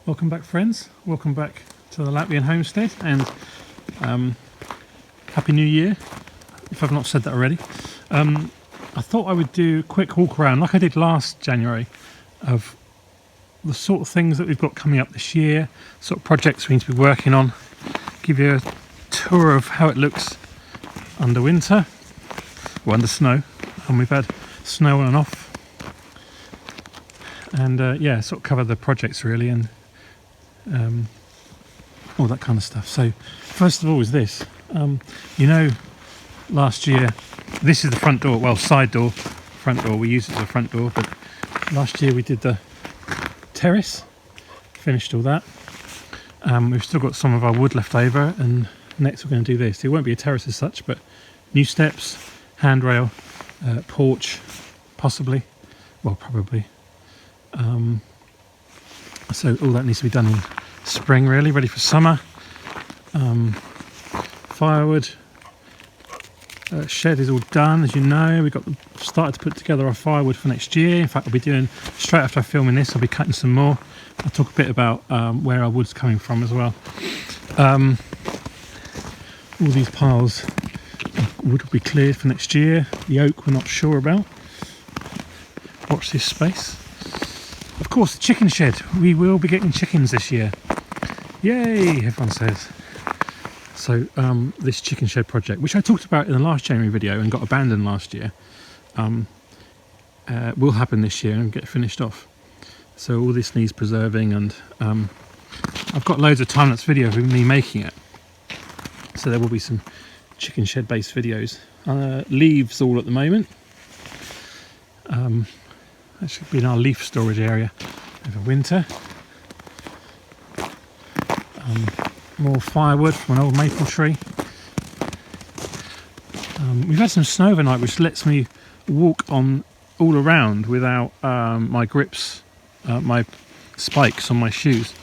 Welcome back, friends. Welcome back to the Latvian Homestead, and Happy New Year, if I've not said that already. I thought I would do a quick walk around, like I did last January, of the sort of things that we've got coming up this year, sort of projects we need to be working on, give you a tour of how it looks under winter, or under snow, and we've had snow on and off, and yeah, sort of cover the projects really, and all that kind of stuff. So first of all is this, last year, this is the front door, well, front door, we use it as a front door, but last year we did the terrace, finished all that. We've still got some of our wood left over, and next we're going to do this. It won't be a terrace as such, but new steps, handrail, porch, possibly, well, probably. So all that needs to be done in spring, really, ready for summer. Firewood, shed is all done, as you know. We've started to put together our firewood for next year. In fact, I'll be doing, straight after I'm filming this, I'll be cutting some more. I'll talk a bit about where our wood's coming from as well. All these piles of wood will be cleared for next year. The oak we're not sure about. Watch this space. Of course, the chicken shed. We will be getting chickens this year. Yay, everyone says. So this chicken shed project, which I talked about in the last January video and got abandoned last year, will happen this year and get finished off. So all this needs preserving, and I've got loads of time-lapse video of me making it. So there will be some chicken shed based videos. Leaves all at the moment. That should be in our leaf storage area over winter. More firewood from an old maple tree. We've had some snow overnight, which lets me walk on all around without my grips, my spikes on my shoes.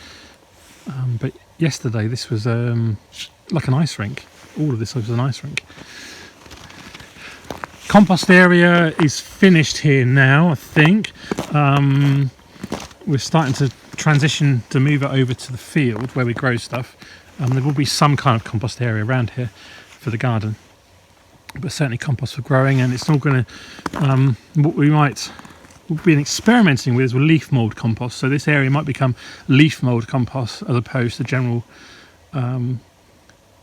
But yesterday this was like an ice rink. All of this was an ice rink. Compost area is finished here now, I think. We're starting to transition to move it over to the field where we grow stuff. There will be some kind of compost area around here for the garden, but certainly compost for growing, and it's all going to, what we'll be experimenting with is leaf mould compost. So this area might become leaf mould compost as opposed to general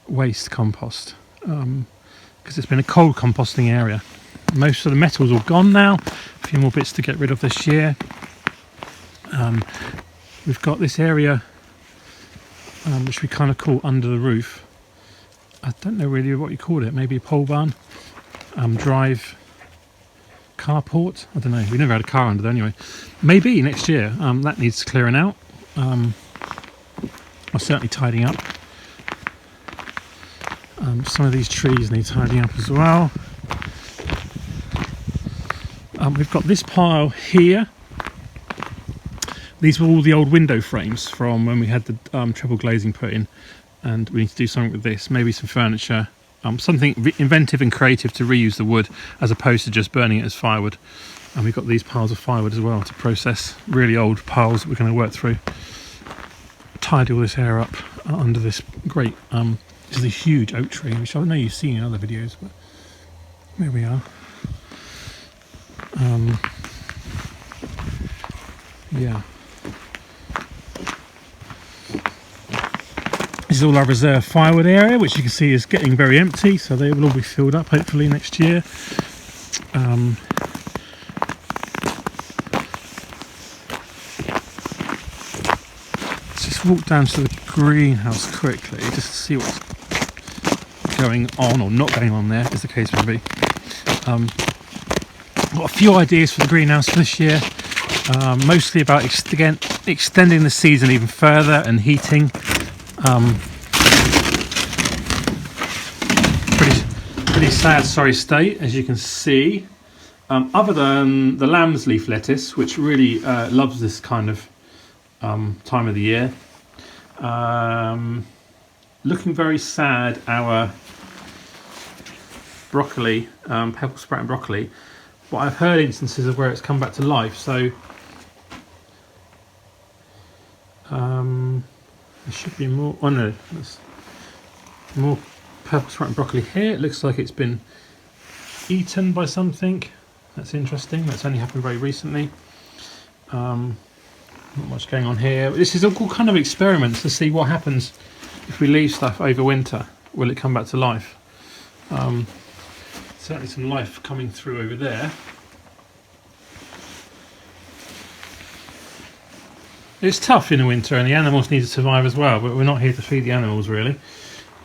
waste compost, because it's been a cold composting area. Most of the metal's all gone now, a few more bits to get rid of this year. We've got this area which we kind of call under the roof. I don't know really what you call it, maybe a pole barn, drive, carport, I don't know, we never had a car under there anyway. Maybe next year. That needs clearing out, or certainly tidying up. Some of these trees need tidying up as well. We've got this pile here. These were all the old window frames from when we had the triple glazing put in, and we need to do something with this, maybe some furniture, something inventive and creative to reuse the wood as opposed to just burning it as firewood. And we've got these piles of firewood as well to process, really old piles that we're going to work through. Tidy all this area up under this great, this is a huge oak tree, which I know you've seen in other videos, but there we are. Yeah. This is all our reserve firewood area, which you can see is getting very empty, so they will all be filled up hopefully next year. Let's just walk down to the greenhouse quickly just to see what's going on or not going on there, as the case may be. Got a few ideas for the greenhouse for this year, mostly about extending the season even further and heating. Pretty sad, sorry state, as you can see. Other than the lamb's leaf lettuce, which really loves this kind of time of the year. Looking very sad, our broccoli, purple sprouting broccoli. But I've heard instances of where it's come back to life, so There should be more. Oh no, there's more purple striped broccoli here. It looks like it's been eaten by something. That's interesting. That's only happened very recently. Not much going on here. This is all kind of experiments to see what happens if we leave stuff over winter. Will it come back to life? Certainly some life coming through over there. It's tough in the winter and the animals need to survive as well, but we're not here to feed the animals really.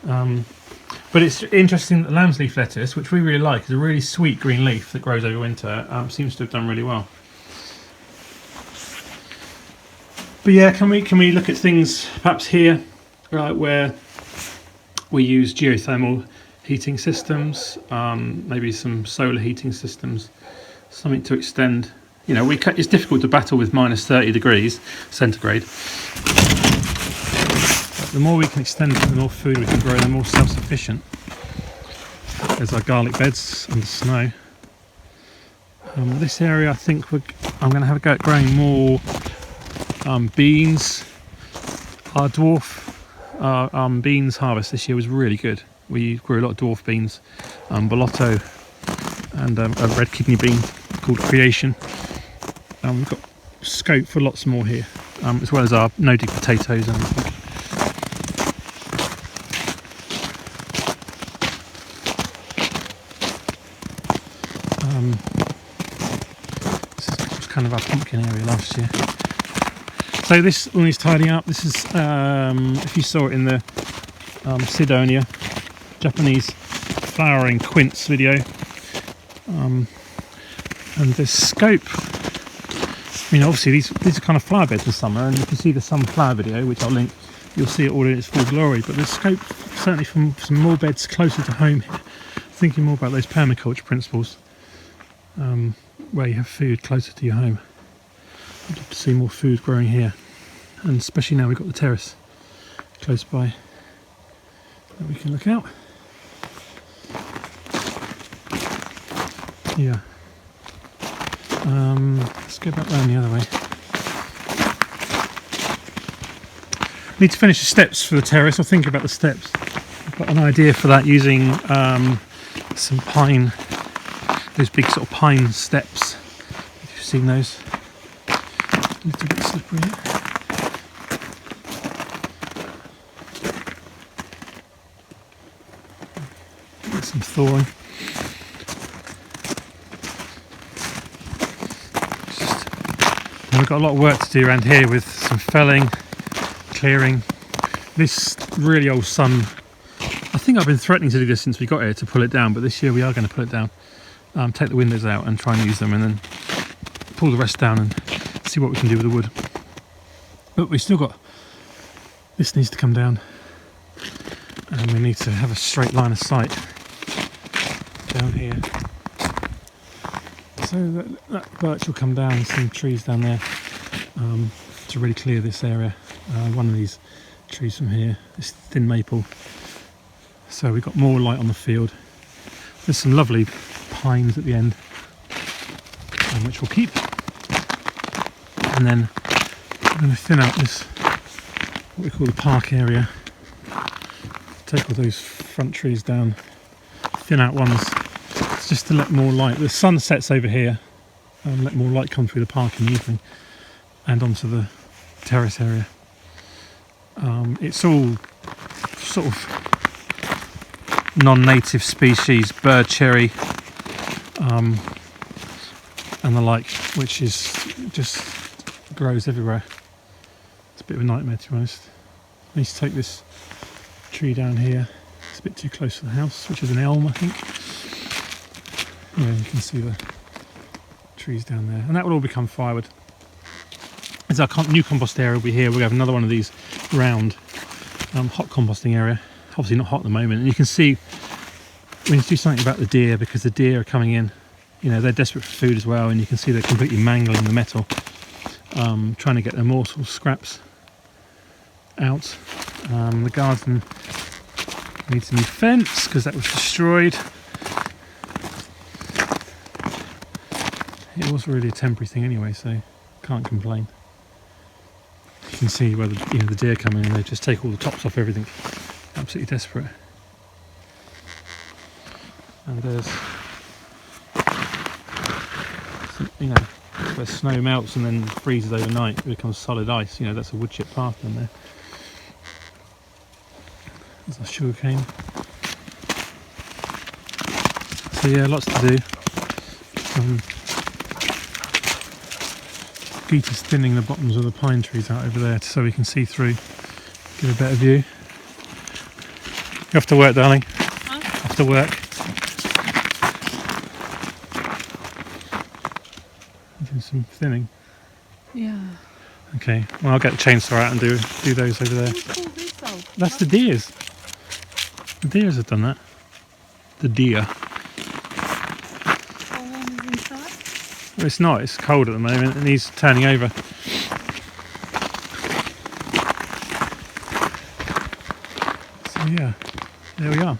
But it's interesting that lamb's leaf lettuce, which we really like, is a really sweet green leaf that grows over winter, seems to have done really well. But yeah, can we look at things perhaps here, where we use geothermal heating systems, maybe some solar heating systems, something to extend. You know, it's difficult to battle with minus 30 degrees centigrade. But the more we can extend it, the more food we can grow, the more self-sufficient. There's our garlic beds under snow. This area, I think I'm going to have a go at growing more beans. Our dwarf beans harvest this year was really good. We grew a lot of dwarf beans, bolotto, and a red kidney bean called Creation. We've got scope for lots more here, as well as our no-dig potatoes and everything. This was kind of our pumpkin area last year. So this one is tidying up. This is, if you saw it in the Sidonia Japanese flowering quince video, and the scope. I mean, obviously these are kind of flower beds in summer, and you can see the sunflower video, which I'll link. You'll see it all in its full glory. But the scope, certainly from some more beds closer to home here, thinking more about those permaculture principles, where you have food closer to your home. I'd love to see more food growing here, and especially now we've got the terrace close by that we can look out. Yeah. Let's go back round the other way. Need to finish the steps for the terrace. I'll think about the steps. I've got an idea for that using some pine, those big sort of pine steps. If you've seen those. A little bit slippery. Get some thawing. We've got a lot of work to do around here with some felling, clearing. This really old sun, I think I've been threatening to do this since we got here, to pull it down, but this year we are going to pull it down. Take the windows out and try and use them, and then pull the rest down and see what we can do with the wood. But we've still got, this needs to come down, and we need to have a straight line of sight down here. So that birch will come down, some trees down there, to really clear this area. One of these trees from here, this thin maple. So we've got more light on the field. There's some lovely pines at the end, which we'll keep. And then I'm going to thin out this, what we call the park area. Take all those front trees down, thin out ones, just to let more light. The sun sets over here, and let more light come through the park in the evening and onto the terrace area. It's all sort of non-native species, bird cherry, and the like, which is just grows everywhere. It's a bit of a nightmare, to be honest. I need to take this tree down here. It's a bit too close to the house, which is an elm, I think. Yeah, you can see the trees down there, and that will all become firewood. As our new compost area will be here, we'll have another one of these round hot composting area. Obviously not hot at the moment, and you can see we need to do something about the deer, because the deer are coming in. You know, they're desperate for food as well, and you can see they're completely mangling the metal, trying to get their morsel scraps out. The garden needs a new fence because that was destroyed. It was really a temporary thing anyway, so can't complain. You can see where the deer come in and they just take all the tops off everything. Absolutely desperate. And there's some, where snow melts and then freezes overnight, it becomes solid ice. That's a wood chip path in there. There's our sugar cane. So yeah, lots to do. Gita's thinning the bottoms of the pine trees out over there so we can see through, get a better view. You off to work, darling? Huh? Off to work. Doing some thinning. Yeah. Okay. Well, I'll get the chainsaw out and do those over there. That's the deers. The deers have done that. The deer. How warm is inside? Well, it's not. It's cold at the moment and he's turning over. So yeah, there we are.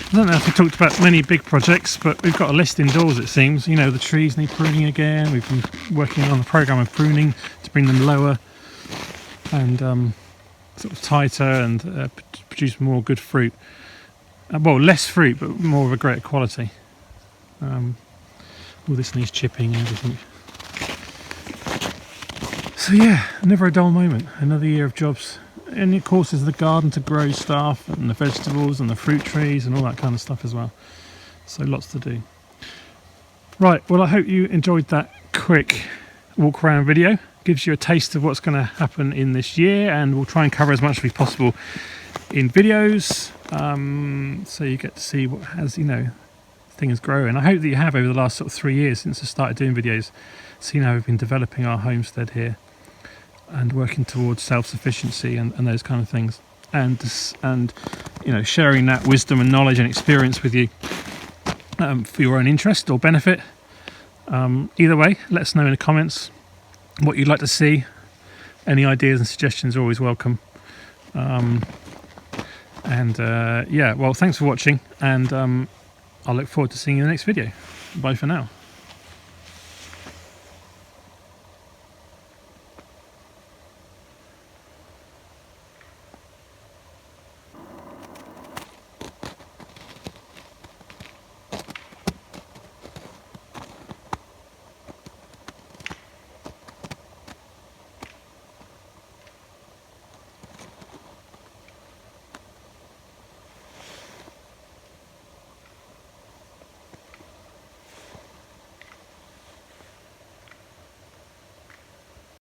I don't know if we talked about many big projects, but we've got a list indoors, it seems. The trees need pruning again. We've been working on a program of pruning to bring them lower and sort of tighter and produce more good fruit. Well, less fruit, but more of a greater quality. All this needs chipping and everything. So yeah, never a dull moment. Another year of jobs. And of course there's the garden to grow stuff and the vegetables and the fruit trees and all that kind of stuff as well. So lots to do. Right, well I hope you enjoyed that quick walk around video. Gives you a taste of what's going to happen in this year, and we'll try and cover as much as possible in videos, so you get to see what has things growing. I hope that you have over the last sort of 3 years since I started doing videos, seen how we've been developing our homestead here and working towards self-sufficiency and those kind of things, and sharing that wisdom and knowledge and experience with you for your own interest or benefit. Either way, let us know in the comments what you'd like to see. Any ideas and suggestions are always welcome. Yeah, well, thanks for watching, and I'll look forward to seeing you in the next video. Bye for now.